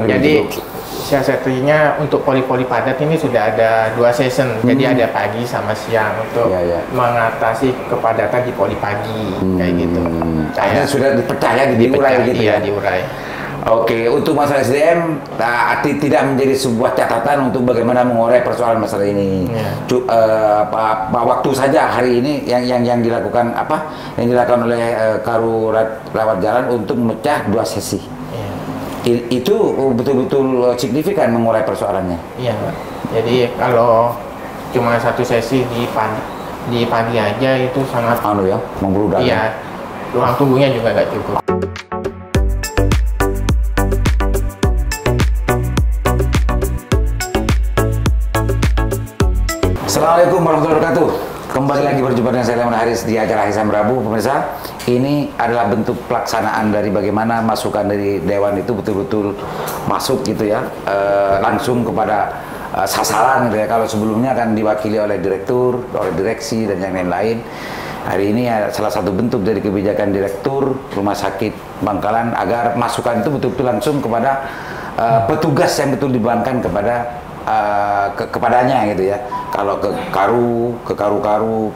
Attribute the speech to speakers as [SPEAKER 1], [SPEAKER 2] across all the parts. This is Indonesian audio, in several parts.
[SPEAKER 1] Jadi siasatinya untuk poli-poli padat ini sudah ada 2 season. Jadi ada pagi sama siang untuk mengatasi kepadatan di poli pagi kayak gitu.
[SPEAKER 2] Kayak sudah dipercaya diurai gitu ya.
[SPEAKER 1] Diurai.
[SPEAKER 2] Oke, untuk masalah SDM tidak menjadi sebuah catatan untuk bagaimana mengurai persoalan masalah ini. Waktu saja hari ini yang dilakukan yang dilakukan oleh Karu Rawat Jalan untuk memecah 2 sesi. Itu betul-betul signifikan mengurai persoalannya.
[SPEAKER 1] Iya, Pak. Jadi kalau cuma 1 sesi di pagi aja itu sangat
[SPEAKER 2] membludak.
[SPEAKER 1] Iya, ruang tunggunya juga nggak cukup.
[SPEAKER 2] Assalamualaikum warahmatullahi wabarakatuh. Kembali lagi berjumpa dengan saya Leman Haris di acara Hisam Rabu. Pemirsa, ini adalah bentuk pelaksanaan dari bagaimana masukan dari Dewan itu betul-betul masuk gitu ya, langsung kepada sasaran gitu ya. Kalau sebelumnya kan diwakili oleh direktur, oleh direksi dan yang lain-lain. Hari ini salah satu bentuk dari kebijakan direktur Rumah Sakit Bangkalan agar masukan itu betul-betul langsung kepada petugas yang betul dibebankan kepadanya gitu ya. Kalau ke Karu,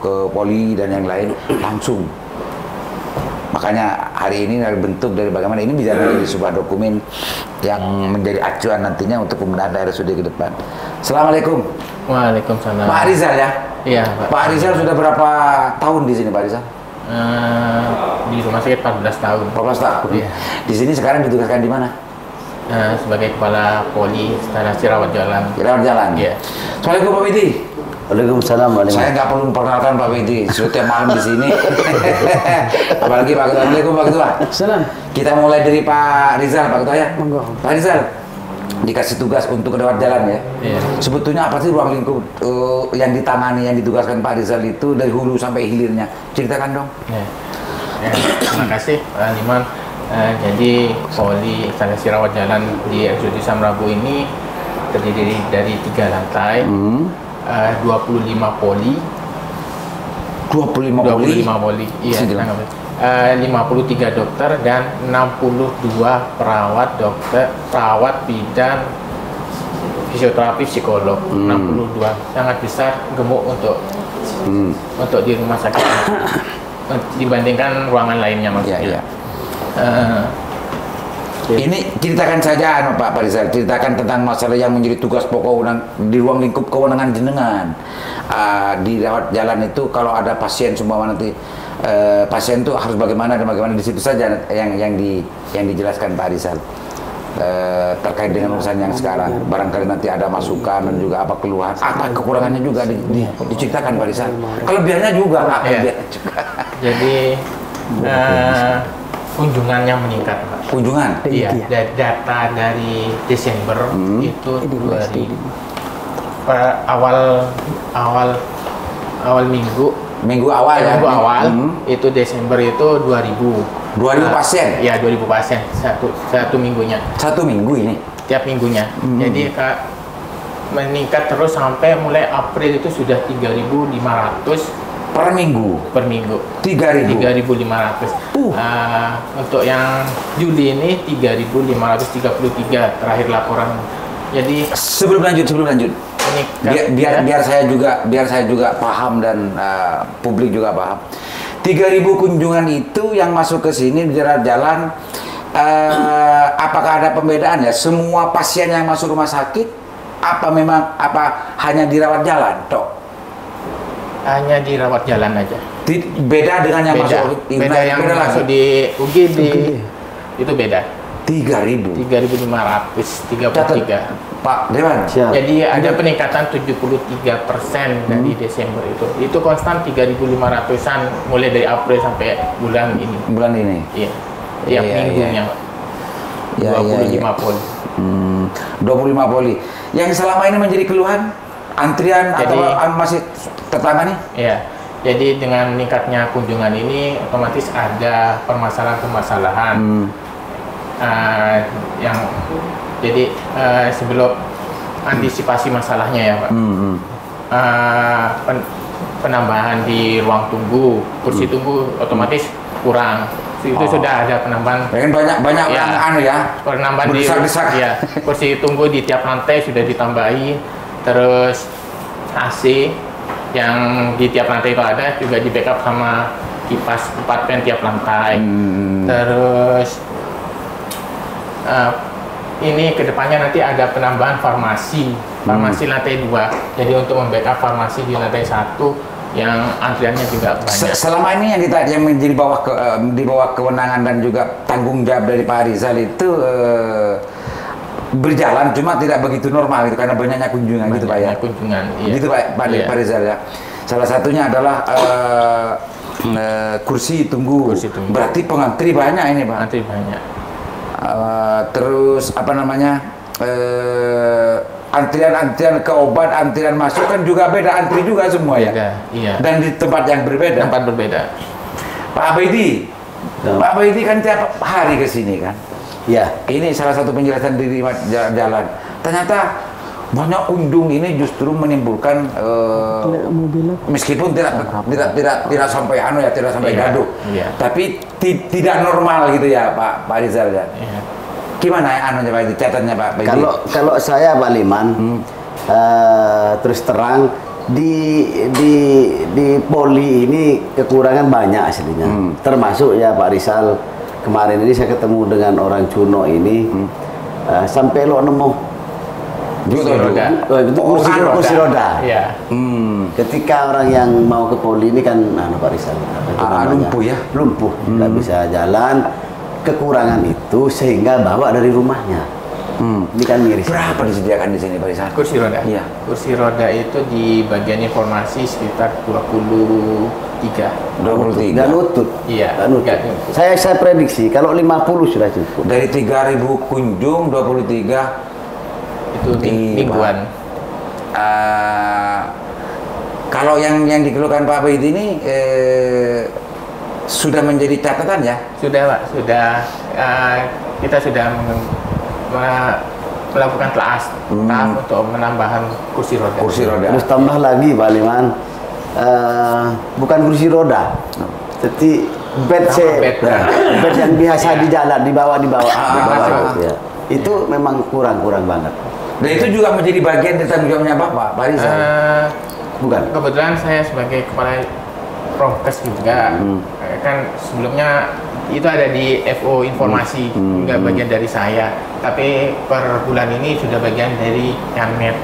[SPEAKER 2] ke Poli dan yang lain langsung. Makanya hari ini ada bentuk dari bagaimana ini bisa menjadi sebuah dokumen yang menjadi acuan nantinya untuk pembenahan RSUD ke depan. Assalamualaikum.
[SPEAKER 1] Waalaikumsalam.
[SPEAKER 2] Pak Rizal ya?
[SPEAKER 1] Iya, Pak.
[SPEAKER 2] Pak Rizal sudah berapa tahun di sini, Pak Rizal?
[SPEAKER 1] Di rumah sakit 14 tahun.
[SPEAKER 2] 14 tahun.
[SPEAKER 1] Iya.
[SPEAKER 2] Di sini sekarang ditugaskan di mana?
[SPEAKER 1] Sebagai kepala poli instalasi rawat jalan.
[SPEAKER 2] Rawat jalan.
[SPEAKER 1] Iya.
[SPEAKER 2] Assalamualaikum Pak Widi.
[SPEAKER 3] Waalaikumsalam.
[SPEAKER 2] Saya nggak perlu memperkenalkan Pak Widi, sudah tiap malam di sini. Apalagi Pak Ketua. Assalamualaikum Pak Ketua.
[SPEAKER 3] Salam.
[SPEAKER 2] Kita mulai dari Pak Rizal, Pak Ketua ya.
[SPEAKER 3] Monggo.
[SPEAKER 2] Pak Rizal, dikasih tugas untuk rawat jalan ya.
[SPEAKER 1] Iya.
[SPEAKER 2] Sebetulnya apa sih ruang lingkup yang ditangani, yang ditugaskan Pak Rizal itu dari hulu sampai hilirnya? Ceritakan dong.
[SPEAKER 1] Ya. Terima kasih Pak Liman. Jadi poli instalasi rawat jalan di RSUD Hisam Rabu ini terdiri dari 3 lantai, 25 poli,
[SPEAKER 2] 25
[SPEAKER 1] poli, iya, 53 dokter dan 62 perawat bidan fisioterapi psikolog. 62 sangat besar, gemuk untuk di rumah sakit dibandingkan ruangan lainnya maksudnya.
[SPEAKER 2] Ya. Ini ceritakan saja Pak Rizal, ceritakan tentang masalah yang menjadi tugas pokok di ruang lingkup kewenangan jenengan di rawat jalan itu. Kalau ada pasien semua nanti pasien itu harus bagaimana dan bagaimana, di situ saja yang dijelaskan Pak Rizal terkait dengan urusan yang sekarang. Barangkali nanti ada masukan dan juga apa keluhan, apa kekurangannya juga diceritakan Pak Rizal. Kelebihannya juga
[SPEAKER 1] Jadi kunjungannya meningkat, Pak.
[SPEAKER 2] Kunjungan?
[SPEAKER 1] Iya. Data dari Desember itu 2000 awal minggu awal itu Desember itu 2000
[SPEAKER 2] pasien?
[SPEAKER 1] Iya, 2000 pasien satu minggunya.
[SPEAKER 2] Satu minggu ini?
[SPEAKER 1] Tiap minggunya. Jadi meningkat terus sampai mulai April itu sudah 3.500
[SPEAKER 2] per minggu?
[SPEAKER 1] Per minggu.
[SPEAKER 2] 3.500.
[SPEAKER 1] Untuk yang Juli ini 3.533 terakhir laporan. Jadi
[SPEAKER 2] sebelum lanjut biar saya juga paham dan publik juga paham. 3.000 kunjungan itu yang masuk ke sini di jalan, apakah ada pembedaan ya? Semua pasien yang masuk rumah sakit apa hanya dirawat jalan, Dok?
[SPEAKER 1] Hanya dirawat jalan aja.
[SPEAKER 2] Beda dengan yang masuk
[SPEAKER 1] di UGD. Itu beda.
[SPEAKER 2] 3.533. Pak Dewan.
[SPEAKER 1] Jadi ada peningkatan 73% dari Desember itu. Itu konstan 3.500-an mulai dari April sampai bulan ini.
[SPEAKER 2] Bulan ini.
[SPEAKER 1] Iya. Tiap minggunya. 25 poli.
[SPEAKER 2] 25 poli. Yang selama ini menjadi keluhan antrian atau masih tertangani?
[SPEAKER 1] Iya. Jadi dengan meningkatnya kunjungan ini otomatis ada permasalahan-permasalahan sebelum antisipasi masalahnya ya Pak. Penambahan di ruang tunggu, kursi tunggu otomatis kurang. Itu sudah ada penambahan.
[SPEAKER 2] Banyak yang anu ya.
[SPEAKER 1] Penambahan
[SPEAKER 2] berdesak-desak.
[SPEAKER 1] Ya, kursi tunggu di tiap lantai sudah ditambahi. Terus AC yang di tiap lantai itu ada juga di backup sama kipas 4 fan tiap lantai. Terus ini kedepannya nanti ada penambahan farmasi lantai 2. Jadi untuk membackup farmasi di lantai 1 yang antriannya juga banyak.
[SPEAKER 2] Selama ini yang menjadi di bawah kewenangan dan juga tanggung jawab dari Pak Rizal itu berjalan, cuma tidak begitu normal gitu karena banyaknya kunjungan gitu Pak ya.
[SPEAKER 1] Kunjungan, iya.
[SPEAKER 2] Gitu Pak Rizal ya. Salah satunya adalah kursi tunggu. Berarti pengantri banyak ini Pak.
[SPEAKER 1] Pengantri banyak.
[SPEAKER 2] Terus apa namanya? Antrian ke obat, antrian masuk kan juga beda, antri juga semua ya.
[SPEAKER 1] Iya.
[SPEAKER 2] Dan di tempat yang berbeda. Pak Abaidi, Pak Abaidi kan tiap hari ke sini kan.
[SPEAKER 3] Ya.
[SPEAKER 2] Ini salah satu penjelasan di jalan. Ternyata banyak undung ini justru menimbulkan meskipun tidak sampai tidak sampai gaduh. Tapi tidak normal gitu ya Pak Rizal ya. Gimana ya anunya Pak, catatannya Pak?
[SPEAKER 3] Kalau saya Pak Liman, terus terang di Poli ini kekurangan banyak aslinya. Termasuk ya Pak Rizal, kemarin ini saya ketemu dengan orang Cuno ini, sampai lo nemu kursi roda.
[SPEAKER 1] Ya.
[SPEAKER 3] Ketika orang yang mau ke Poli ini kan Pak Rizal lumpuh, nggak bisa jalan. Kekurangan itu sehingga bawa dari rumahnya. Ini kan miris.
[SPEAKER 2] Berapa disediakan di sini Pak Rizal?
[SPEAKER 1] Kursi roda?
[SPEAKER 2] Iya.
[SPEAKER 1] Kursi roda itu di bagian informasi sekitar 23.
[SPEAKER 3] Nggak nutut.
[SPEAKER 1] Iya.
[SPEAKER 3] Saya prediksi kalau 50 sudah cukup.
[SPEAKER 2] Dari 3.000 kunjung 23
[SPEAKER 1] itu mingguan.
[SPEAKER 2] Kalau yang dikeluhkan Pak Abaidi ini sudah menjadi catatan ya?
[SPEAKER 1] Sudah Pak, sudah kita sudah melakukan tahap untuk menambahkan kursi roda.
[SPEAKER 3] Terus tambah lagi Pak Liman, bukan kursi roda, jadi bed yang biasa di jalan dibawa. Ya. Itu memang kurang banget.
[SPEAKER 2] Dan itu juga menjadi bagian dari tanggung jawabnya Pak Rizal?
[SPEAKER 3] Bukan.
[SPEAKER 1] Kebetulan saya sebagai kepala Prokes juga, kan sebelumnya itu ada di FO informasi, nggak bagian dari saya. Tapi per bulan ini sudah bagian dari Yanmet.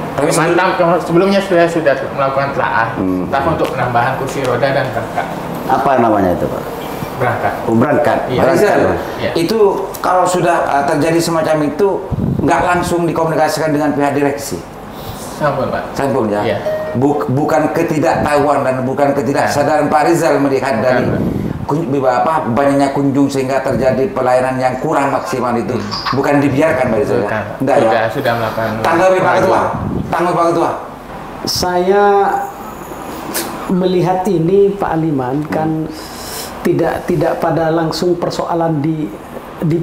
[SPEAKER 1] Sebelumnya sudah melakukan telaah untuk penambahan kursi roda dan berangkat.
[SPEAKER 3] Apa namanya itu Pak? Berangkat.
[SPEAKER 2] Iya. Itu kalau sudah terjadi semacam itu, nggak langsung dikomunikasikan dengan pihak direksi? Sambung ya. Iya. Bukan ketidaktahuan dan bukan ketidaksadaran Pak Rizal melihat dari banyaknya kunjung sehingga terjadi pelayanan yang kurang maksimal itu, bukan dibiarkan Pak Rizal.
[SPEAKER 1] Sudah melakukan.
[SPEAKER 2] Tanggapi Pak Ketua.
[SPEAKER 4] Saya melihat ini Pak Aliman kan tidak pada langsung persoalan di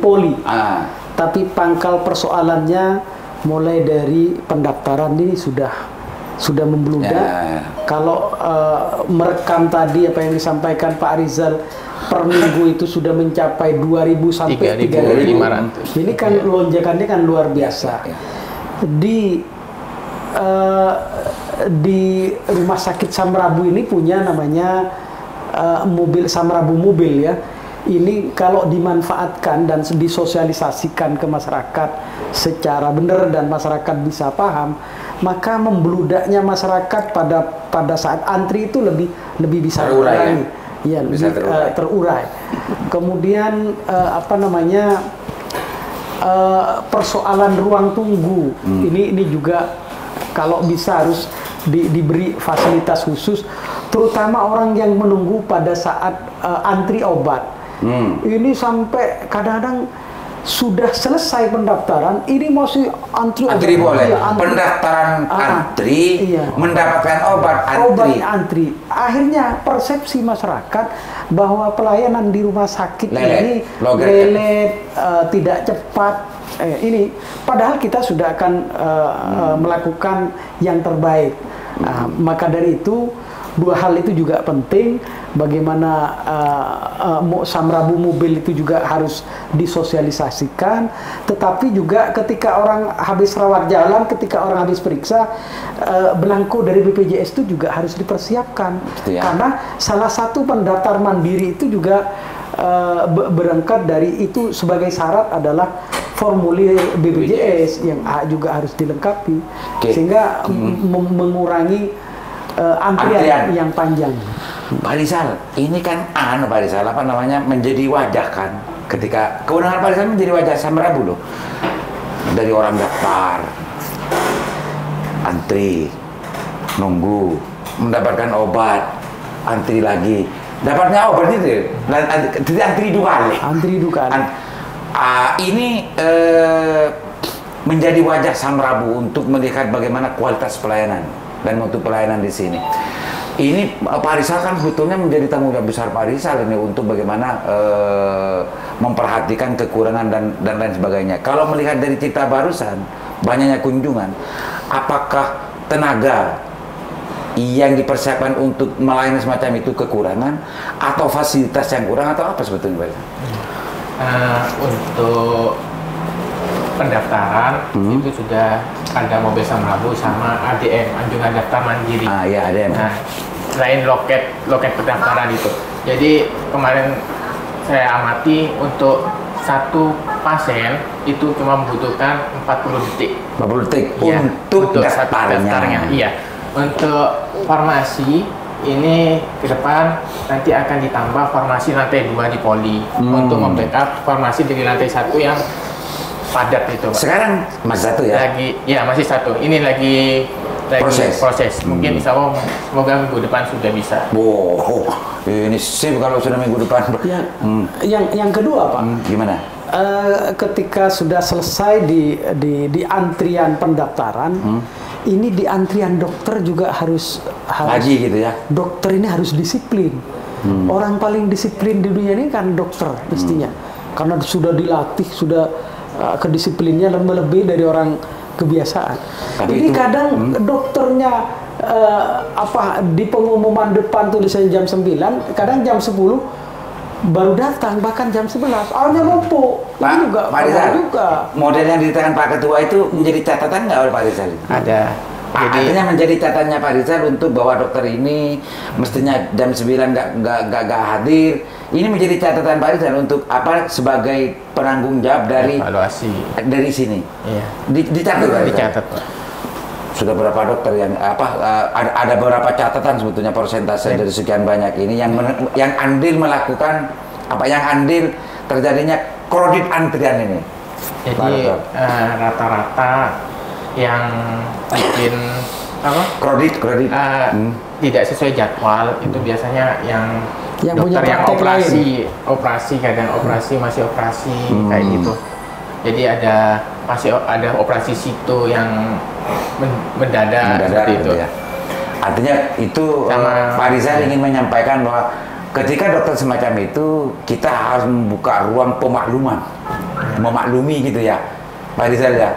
[SPEAKER 4] Poli, tapi pangkal persoalannya mulai dari pendaftaran ini sudah membludak. Kalau merekam tadi apa yang disampaikan Pak Rizal, per minggu itu sudah mencapai 2.000 sampai 3.500. Ini kan lonjakannya kan luar biasa. Di Rumah Sakit Samrabu ini punya namanya mobil Samrabu mobil ya. Ini kalau dimanfaatkan dan disosialisasikan ke masyarakat secara benar dan masyarakat bisa paham, maka membeludaknya masyarakat pada saat antri itu lebih bisa terurai. Ya, terurai. Kemudian persoalan ruang tunggu ini juga kalau bisa harus diberi fasilitas khusus, terutama orang yang menunggu pada saat antri obat. Ini sampai kadang-kadang sudah selesai pendaftaran, ini masih antri
[SPEAKER 2] boleh. Pendaftaran antri, mendapatkan obat antri.
[SPEAKER 4] Akhirnya persepsi masyarakat bahwa pelayanan di rumah sakit ini lelet, tidak cepat. Ini padahal kita sudah akan melakukan yang terbaik. Maka dari itu dua hal itu juga penting. Bagaimana samrabu mobil itu juga harus disosialisasikan. Tetapi juga ketika orang habis rawat jalan, ketika orang habis periksa, belangko dari BPJS itu juga harus dipersiapkan.
[SPEAKER 2] Ya.
[SPEAKER 4] Karena salah satu pendaftar mandiri itu juga berangkat dari itu sebagai syarat adalah formulir BPJS yang juga harus dilengkapi, sehingga mengurangi antrian yang panjang.
[SPEAKER 2] Pak Rizal, ini kan Pak Rizal apa namanya menjadi wajah kan, ketika kewenangan Pak Rizal menjadi wajah samrabu loh, dari orang daftar, antri, nunggu, mendapatkan obat, antri lagi, dapatnya obat itu, antri dua kali.
[SPEAKER 4] Antri dua kali.
[SPEAKER 2] Ini menjadi wajah samrabu untuk melihat bagaimana kualitas pelayanan dan mutu pelayanan di sini. Ini Pak Rizal kan sebetulnya menjadi tanggung jawab besar Pak Rizal ini untuk bagaimana memperhatikan kekurangan dan lain sebagainya. Kalau melihat dari cerita barusan, banyaknya kunjungan, apakah tenaga yang dipersiapkan untuk melayani semacam itu kekurangan, atau fasilitas yang kurang, atau apa sebetulnya Pak Rizal?
[SPEAKER 1] Untuk pendaftaran itu sudah ada mobil samrabu sama ADM, anjungan daftar mandiri.
[SPEAKER 2] Ya ADM.
[SPEAKER 1] Nah, selain loket pendaftaran itu. Jadi kemarin saya amati untuk satu pasien itu cuma membutuhkan 40 detik.
[SPEAKER 2] 40 detik
[SPEAKER 1] Ya,
[SPEAKER 2] untuk daftarnya.
[SPEAKER 1] Iya. Untuk farmasi ini ke depan nanti akan ditambah farmasi lantai 2 di Poli untuk membackup farmasi di lantai 1 yang padat itu, Pak.
[SPEAKER 2] Sekarang masih satu ya?
[SPEAKER 1] Masih satu. Ini lagi proses. Mungkin insya Allah semoga minggu depan sudah bisa.
[SPEAKER 2] Wow, ini sip kalau sudah minggu depan.
[SPEAKER 4] Yang kedua, Pak.
[SPEAKER 2] Gimana?
[SPEAKER 4] Ketika sudah selesai di antrian pendaftaran, ini di antrian dokter juga harus
[SPEAKER 2] lagi gitu ya.
[SPEAKER 4] Dokter ini harus disiplin. Orang paling disiplin di dunia ini kan dokter mestinya, karena sudah dilatih, sudah kedisiplinnya lebih dari orang kebiasaan.
[SPEAKER 2] Tapi
[SPEAKER 4] ini
[SPEAKER 2] itu,
[SPEAKER 4] kadang dokternya di pengumuman depan tulisannya jam 9, kadang jam 10 baru datang, bahkan jam 11 awalnya lumpuh.
[SPEAKER 2] Pak Rizal, model yang diterangkan Pak Ketua itu menjadi catatan nggak oleh Pak Rizal?
[SPEAKER 1] Ada. Jadi,
[SPEAKER 2] artinya menjadi catatannya Pak Rizal untuk bahwa dokter ini mestinya jam 9 nggak hadir. Ini menjadi catatan Pak Rizal untuk apa, sebagai penanggung jawab dari
[SPEAKER 1] evaluasi
[SPEAKER 2] dari sini.
[SPEAKER 1] Iya.
[SPEAKER 2] Dicatat Pak Rizal?
[SPEAKER 1] Dicatat, Pak.
[SPEAKER 2] Sudah berapa dokter yang ada beberapa catatan sebetulnya persentase dari sekian banyak ini yang andil melakukan yang andil terjadinya kredit antrian ini.
[SPEAKER 1] Jadi rata-rata yang bikin
[SPEAKER 2] kredit
[SPEAKER 1] tidak sesuai jadwal itu biasanya yang dokter yang operasi kadang masih operasi kayak gitu. Jadi masih ada operasi situ yang mendadak seperti itu.
[SPEAKER 2] Ya. Artinya itu Pak Rizal ingin menyampaikan bahwa ketika dokter semacam itu kita harus membuka ruang pemakluman, memaklumi gitu ya, Pak Rizal ya.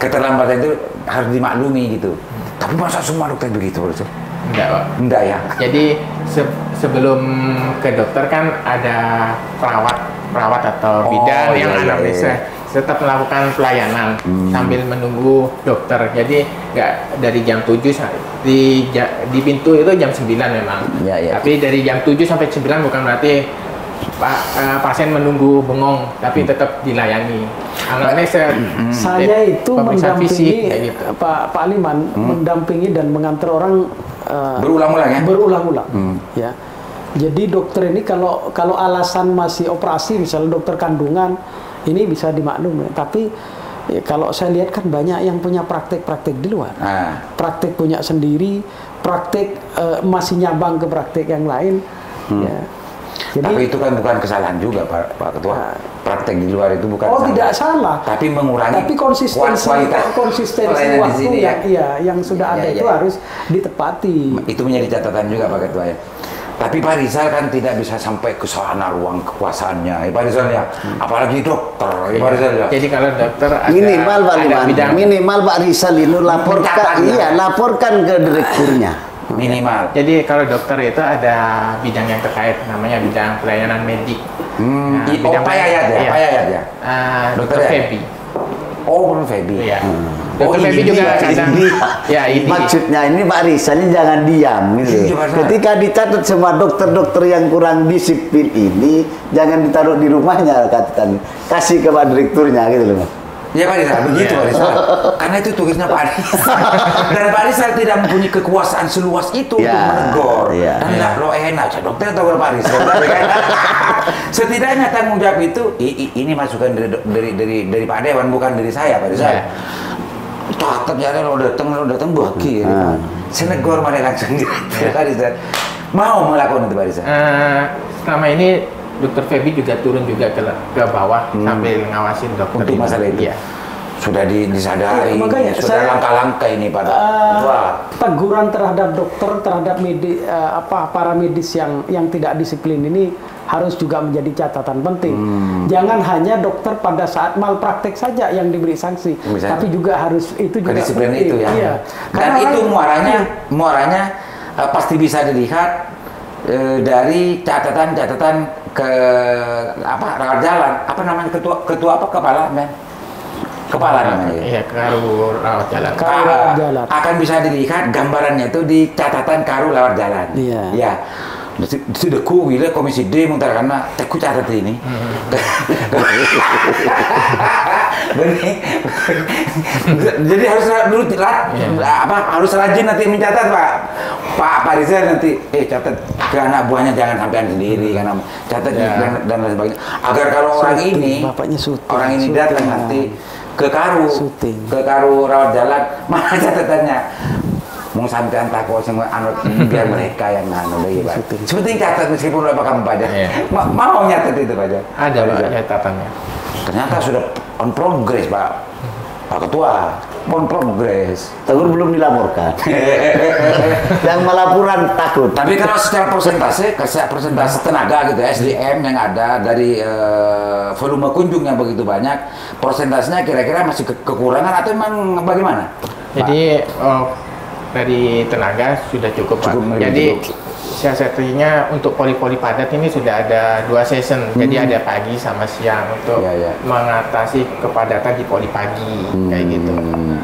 [SPEAKER 2] Keterlambatan itu harus dimaklumi gitu. Tapi masa semua dokter begitu, Pak?
[SPEAKER 1] Enggak, Pak.
[SPEAKER 2] Enggak ya.
[SPEAKER 1] Jadi sebelum ke dokter kan ada perawat atau bidan yang anamnesa. Tetap melakukan pelayanan sambil menunggu dokter. Jadi nggak dari jam 7 di pintu itu jam 9 memang. Tapi dari jam 7 sampai 9 bukan berarti pasien menunggu bengong, tapi tetap dilayani. Anamnesa
[SPEAKER 4] saya itu mendampingi
[SPEAKER 1] gitu.
[SPEAKER 4] Pak Liman mendampingi dan mengantar orang
[SPEAKER 2] berulang-ulang ya.
[SPEAKER 4] Berulang-ulang. Ya. Jadi dokter ini kalau alasan masih operasi, misalnya dokter kandungan, ini bisa dimaklumi. Tapi kalau saya lihat kan banyak yang punya praktek-praktek di luar. Praktek punya sendiri, praktek masih nyabang ke praktek yang lain. Ya. Jadi,
[SPEAKER 2] tapi itu kan bukan kesalahan juga Pak Ketua. Praktek di luar itu bukan salah.
[SPEAKER 4] Tidak salah.
[SPEAKER 2] Tapi mengurangi
[SPEAKER 4] tapi konsistensi waktu yang sudah ada itu harus ditepati.
[SPEAKER 2] Itu menjadi catatan juga Pak Ketua ya. Tapi Pak Rizal kan tidak bisa sampai ke sana ruang kekuasaannya, Pak Rizal ya. Apalagi dokter, Pak Rizal ya.
[SPEAKER 1] Jadi kalau dokter
[SPEAKER 3] minimal Pak Rizal ini laporkan ke direkturnya.
[SPEAKER 2] Minimal.
[SPEAKER 1] Jadi kalau dokter itu ada bidang yang terkait, namanya bidang pelayanan medik.
[SPEAKER 2] Pak Yayat ya? Pak Yayat ya?
[SPEAKER 1] Dokter Febi.
[SPEAKER 2] Oh, Bro Febi.
[SPEAKER 1] Iya. Dokter Febi juga kadang. Ya, ini.
[SPEAKER 3] Maksudnya ini Pak Rizal ini jangan diam gitu. Ketika dicatat semua dokter-dokter yang kurang disiplin ini, jangan ditaruh di rumahnya catatan. Kasih ke Pak Direkturnya gitu loh.
[SPEAKER 2] Ya Pak Rizal, begitu Pak Rizal. Karena itu tugasnya Pak Rizal. Dan Pak Rizal tidak mempunyai kekuasaan seluas itu untuk menegur. Dan nggak lo enak, dokter atau Pak Rizal. Setidaknya tanggung jawab itu, ini masukan dari Pak Dewan, bukan dari saya Pak Rizal. Catat ya, lo datang baki. Saya negor mana langsung Pak Rizal. Mau melakukan itu Pak Rizal?
[SPEAKER 1] Selama ini Dokter Febi juga turun juga ke bawah sambil ngawasin dokter
[SPEAKER 2] untuk masalah itu.
[SPEAKER 1] Iya.
[SPEAKER 2] Sudah disadari,
[SPEAKER 4] makanya
[SPEAKER 2] sudah langkah-langkah ini Pak.
[SPEAKER 4] Teguran terhadap dokter, terhadap para medis yang tidak disiplin ini harus juga menjadi catatan penting. Jangan hanya dokter pada saat malpraktek saja yang diberi sanksi, tapi juga harus itu juga
[SPEAKER 2] kedisiplinan itu ya.
[SPEAKER 4] Iya.
[SPEAKER 2] Dan itu muaranya pasti bisa dilihat dari catatan ke rawat jalan, apa namanya, ketua apa, kepala namanya.
[SPEAKER 1] Iya, karu rawat jalan.
[SPEAKER 2] Akan bisa dilihat gambarannya itu di catatan karu rawat jalan.
[SPEAKER 4] Iya.
[SPEAKER 2] Ya. Sudah ku bila komisi D muntah karena teku catat ini. Jadi harus harus rajin nanti mencatat Pak Rizal nanti catat ke anak buahnya, jangan sampean sendiri karena catat dan lain sebagainya. Agar kalau orang ini datang nanti ke karu rawat jalan, mana catatannya? Mau sampean takut semua biar mereka yang lagi Pak. Seperti catat meskipun udah kamu pajak. Mau nyatat itu pajak?
[SPEAKER 1] Ada Pak catatannya.
[SPEAKER 2] Ternyata sudah on progress Pak Ketua. On progress.
[SPEAKER 3] Tegur belum dilaporkan. Yang melaporan takut.
[SPEAKER 2] Tapi kalau secara persentase tenaga gitu, SDM yang ada dari volume kunjung yang begitu banyak, persentasenya kira-kira masih kekurangan atau memang bagaimana?
[SPEAKER 1] Jadi dari tenaga sudah cukup Pak. Jadi siasatinya untuk poli-poli padat ini sudah ada 2 season. Jadi ada pagi sama siang untuk mengatasi kepadatan di poli pagi kayak gitu.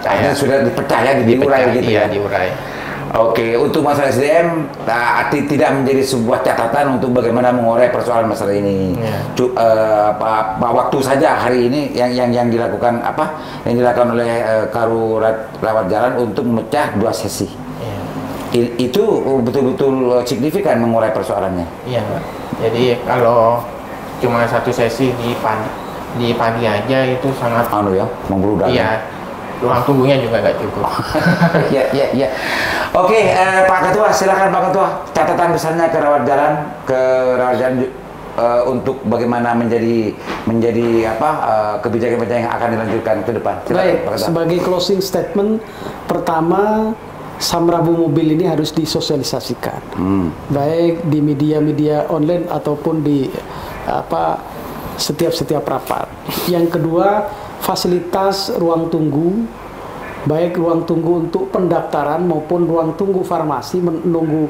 [SPEAKER 2] Akhirnya sudah dipercaya diurai gitu ya.
[SPEAKER 1] Diurai.
[SPEAKER 2] Oke, untuk masalah SDM tidak menjadi sebuah catatan untuk bagaimana mengurai persoalan masalah ini. Waktu saja hari ini yang dilakukan oleh karu rawat jalan untuk memecah 2 sesi. Itu betul-betul signifikan mengurai persoalannya.
[SPEAKER 1] Iya, Pak. Jadi kalau cuma 1 sesi di pagi aja itu sangat
[SPEAKER 2] membludak.
[SPEAKER 1] Iya. Ruang tunggunya juga nggak cukup.
[SPEAKER 2] Iya. Oke, Pak Ketua, silakan Pak Ketua. Catatan besarnya ke rawat jalan untuk bagaimana menjadi kebijakan-kebijakan yang akan dilanjutkan ke depan. Silakan,
[SPEAKER 4] Baik,
[SPEAKER 2] Pak Ketua.
[SPEAKER 4] sebagai closing statement, pertama, Samrabu mobil ini harus disosialisasikan, baik di media-media online ataupun di setiap rapat. Yang kedua, fasilitas ruang tunggu, baik ruang tunggu untuk pendaftaran maupun ruang tunggu farmasi menunggu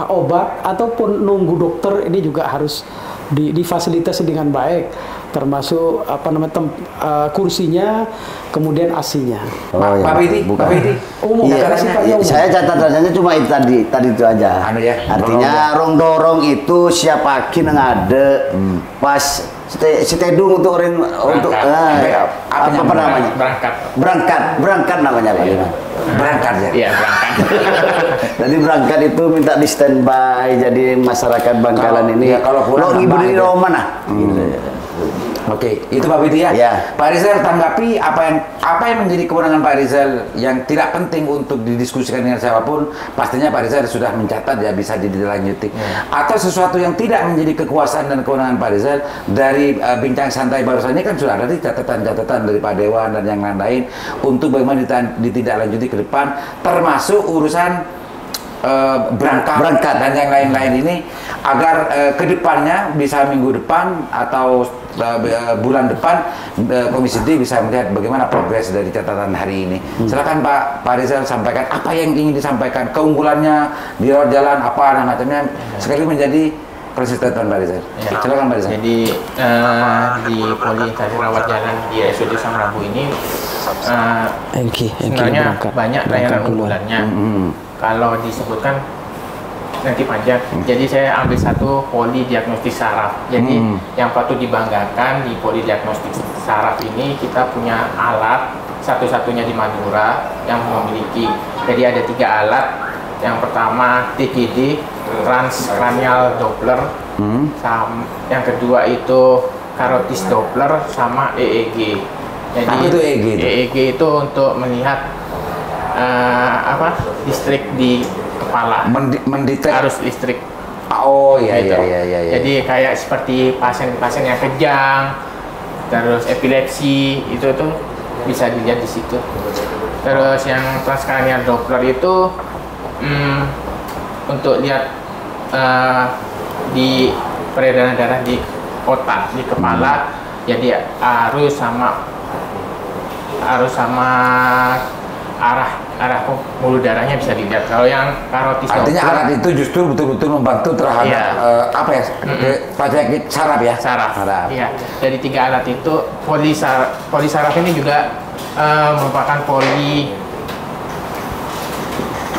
[SPEAKER 4] obat ataupun nunggu dokter, ini juga harus difasilitasi dengan baik, termasuk kursinya, kemudian AC-nya.
[SPEAKER 2] Pak Piti,
[SPEAKER 4] Umum.
[SPEAKER 3] Saya catatannya cuma itu tadi itu aja. Artinya rong-dorong itu siap pagi ngade pas setedung untuk orang apa namanya? Berangkat namanya Pak.
[SPEAKER 2] Berangkat ya?
[SPEAKER 1] Iya, berangkat.
[SPEAKER 3] Jadi berangkat itu minta di standby, jadi masyarakat Bangkalan ini
[SPEAKER 2] kalau pulang
[SPEAKER 3] ibu di rumah mana?
[SPEAKER 2] Oke, itu Pak Piti ya. Pak Rizal, tanggapi apa yang menjadi kewenangan Pak Rizal yang tidak penting untuk didiskusikan dengan siapapun. Pastinya Pak Rizal sudah mencatat ya, bisa dilanjuti. Atau sesuatu yang tidak menjadi kekuasaan dan kewenangan Pak Rizal dari bincang santai barusan ini kan sudah ada di catatan-catatan dari Pak Dewan dan yang lain untuk bagaimana ditindaklanjuti ke depan, termasuk urusan berangkat dan yang lain-lain ini agar kedepannya bisa minggu depan atau bulan depan Komisi D bisa melihat bagaimana progres dari catatan hari ini. Silakan Pak Rizal sampaikan apa yang ingin disampaikan, keunggulannya di rawat jalan apa dan macamnya sekali menjadi konsisten Pak Rizal.
[SPEAKER 1] Ya.
[SPEAKER 2] Silakan Pak Rizal.
[SPEAKER 1] Jadi di poli tadi rawat jalan di RSUD Samrabu ini sebenarnya banyak layanan unggulannya. Kalau disebutkan nanti panjang. Jadi saya ambil satu poli diagnostik saraf. Jadi yang patut dibanggakan di poli diagnostik saraf ini kita punya alat satu-satunya di Madura yang memiliki. Jadi ada 3 alat. Yang pertama TCD, transcranial Doppler. Yang kedua itu carotis Doppler sama EEG. Jadi
[SPEAKER 2] apa itu EEG itu?
[SPEAKER 1] EEG itu untuk melihat listrik di kepala, mendetek arus listrik.
[SPEAKER 2] Oh iya,
[SPEAKER 1] gitu.
[SPEAKER 2] iya.
[SPEAKER 1] Jadi kayak seperti pasien-pasien yang kejang, terus epilepsi itu tuh bisa dilihat di situ. Terus yang transcranial Doppler itu untuk lihat di peredaran darah di otak, di kepala. Jadi arus sama arah pembuluh darahnya bisa dilihat. Kalau yang carotis
[SPEAKER 2] artinya
[SPEAKER 1] Doppler,
[SPEAKER 2] alat itu justru betul-betul membantu terhadap penyakit saraf ya.
[SPEAKER 1] Saraf. Iya. Dari 3 alat itu poli saraf ini juga merupakan poli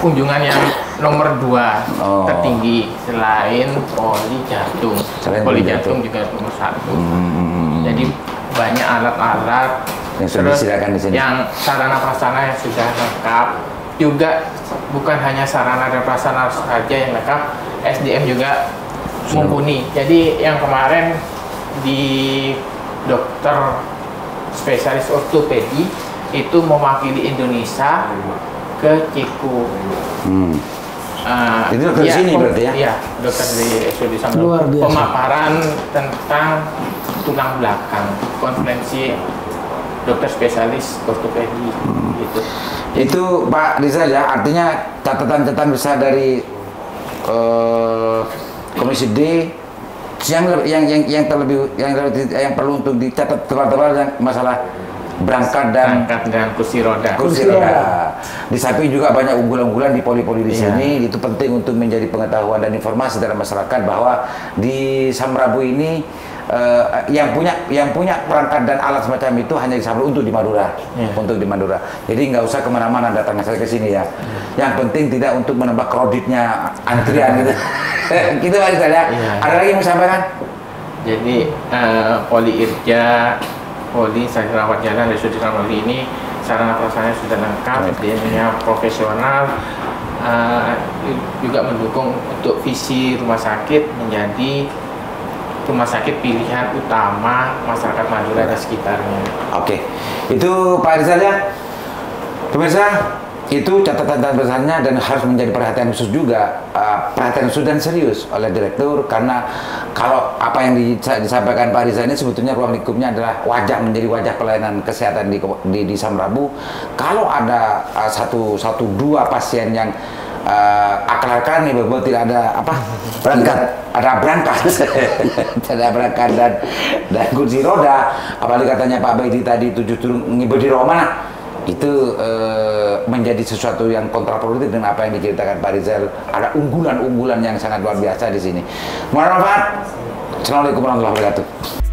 [SPEAKER 1] kunjungan yang nomor 2 tertinggi selain poli jantung. Poli jantung juga nomor 1. Jadi banyak alat-alat
[SPEAKER 2] yang sudah disediakan di sini.
[SPEAKER 1] Yang sarana prasarana yang sudah lengkap. Juga bukan hanya sarana dan prasarana saja yang lengkap, SDM juga mumpuni. Jadi yang kemarin di dokter spesialis ortopedi itu mewakili Indonesia ke Ceko.
[SPEAKER 2] Itu dokter sini berarti ya?
[SPEAKER 1] Iya, dokter di RSUD Samrabu. Pemaparan tentang tulang belakang, konferensi dokter spesialis ortopedi gitu.
[SPEAKER 2] Itu Pak Rizal ya, artinya catatan-catatan besar dari Komisi D yang perlu untuk dicatat tebal-tebal yang masalah berangkat dan
[SPEAKER 1] kursi roda.
[SPEAKER 2] Di samping juga banyak unggulan-unggulan di poli-poli di sini. Itu penting untuk menjadi pengetahuan dan informasi dalam masyarakat bahwa di Samrabu ini yang punya perangkat dan alat semacam itu hanya di Samrabu untuk di Madura, untuk di Madura. Jadi nggak usah kemana-mana datang saja ke sini ya. Yang penting tidak untuk menambah kreditnya antrian gitu. Gitu Pak Rizal ya. Ada lagi yang mau sampaikan?
[SPEAKER 1] Jadi poli Irja, poli rawat jalan dari RSUD Samrabu ini sarana prasarana sudah lengkap, SDM-nya profesional, juga mendukung untuk visi rumah sakit menjadi rumah sakit pilihan utama masyarakat Madura dan sekitarnya.
[SPEAKER 2] Oke, itu Pak Rizal ya. Pemirsa, itu catatan besarnya dan harus menjadi perhatian khusus juga, perhatian khusus dan serius oleh direktur, karena kalau apa yang disampaikan Pak Rizal ini sebetulnya ruang lingkupnya adalah menjadi wajah pelayanan kesehatan di Samrabu. Kalau ada 1-2 pasien yang akalkan nih bahwa tidak ada berangkat dan kursi roda, apalagi katanya Pak Baidi tadi itu justru ngibur di Roma, itu menjadi sesuatu yang kontraproduktif dengan apa yang diceritakan Pak Rizal. Ada unggulan-unggulan yang sangat luar biasa di sini. Mohon maaf. Assalamualaikum warahmatullahi wabarakatuh.